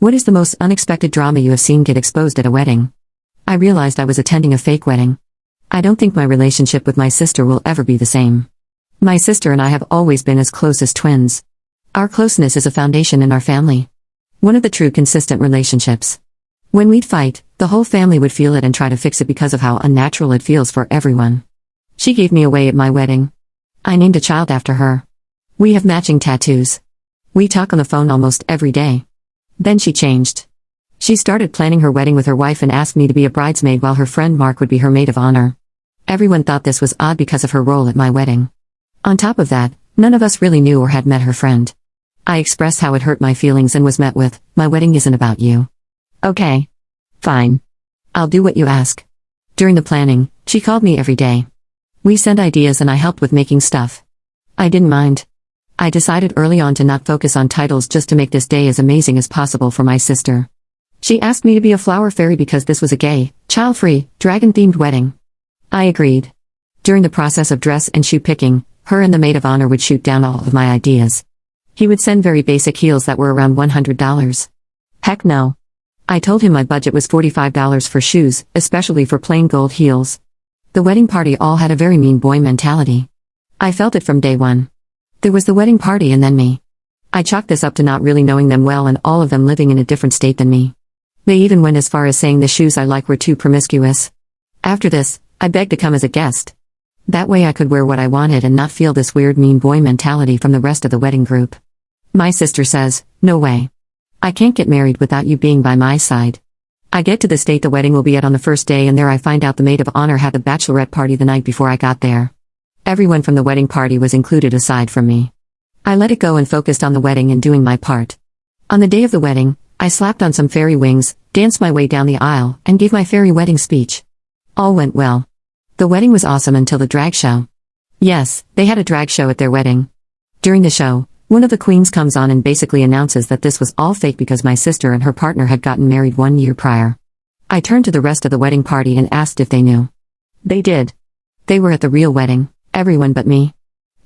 What is the most unexpected drama you have seen get exposed at a wedding? I realized I was attending a fake wedding. I don't think my relationship with my sister will ever be the same. My sister and I have always been as close as twins. Our closeness is a foundation in our family. One of the true consistent relationships. When we'd fight, the whole family would feel it and try to fix it because of how unnatural it feels for everyone. She gave me away at my wedding. I named a child after her. We have matching tattoos. We talk on the phone almost every day. Then she changed. She started planning her wedding with her wife and asked me to be a bridesmaid while her friend Mark would be her maid of honor. Everyone thought this was odd because of her role at my wedding. On top of that, none of us really knew or had met her friend. I expressed how it hurt my feelings and was met with, "My wedding isn't about you." Okay. Fine. I'll do what you ask. During the planning, she called me every day. We sent ideas and I helped with making stuff. I didn't mind. I decided early on to not focus on titles just to make this day as amazing as possible for my sister. She asked me to be a flower fairy because this was a gay, child-free, dragon-themed wedding. I agreed. During the process of dress and shoe picking, her and the maid of honor would shoot down all of my ideas. He would send very basic heels that were around $100. Heck no. I told him my budget was $45 for shoes, especially for plain gold heels. The wedding party all had a very mean boy mentality. I felt it from day one. There was the wedding party and then me. I chalked this up to not really knowing them well and all of them living in a different state than me. They even went as far as saying the shoes I like were too promiscuous. After this, I begged to come as a guest. That way I could wear what I wanted and not feel this weird mean boy mentality from the rest of the wedding group. My sister says, "No way. I can't get married without you being by my side." I get to the state the wedding will be at on the first day and there I find out the maid of honor had the bachelorette party the night before I got there. Everyone from the wedding party was included aside from me. I let it go and focused on the wedding and doing my part. On the day of the wedding, I slapped on some fairy wings, danced my way down the aisle, and gave my fairy wedding speech. All went well. The wedding was awesome until the drag show. Yes, they had a drag show at their wedding. During the show, one of the queens comes on and basically announces that this was all fake because my sister and her partner had gotten married 1 year prior. I turned to the rest of the wedding party and asked if they knew. They did. They were at the real wedding. Everyone but me.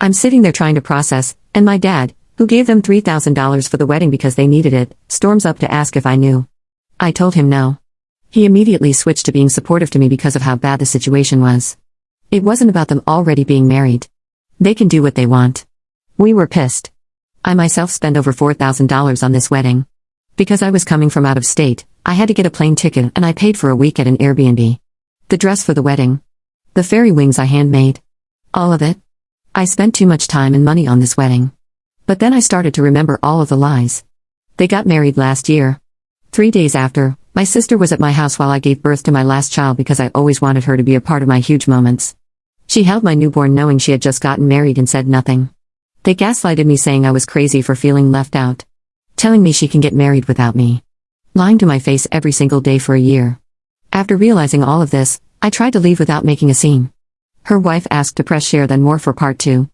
I'm sitting there trying to process, and my dad, who gave them $3,000 for the wedding because they needed it, storms up to ask if I knew. I told him no. He immediately switched to being supportive to me because of how bad the situation was. It wasn't about them already being married. They can do what they want. We were pissed. I myself spent over $4,000 on this wedding. Because I was coming from out of state, I had to get a plane ticket and I paid for a week at an Airbnb. The dress for the wedding. The fairy wings I handmade. All of it. I spent too much time and money on this wedding. But then I started to remember all of the lies. They got married last year. 3 days after, my sister was at my house while I gave birth to my last child because I always wanted her to be a part of my huge moments. She held my newborn knowing she had just gotten married and said nothing. They gaslighted me saying I was crazy for feeling left out. Telling me she can get married without me. Lying to my face every single day for a year. After realizing all of this, I tried to leave without making a scene. Her wife asked to press share then more for part 2.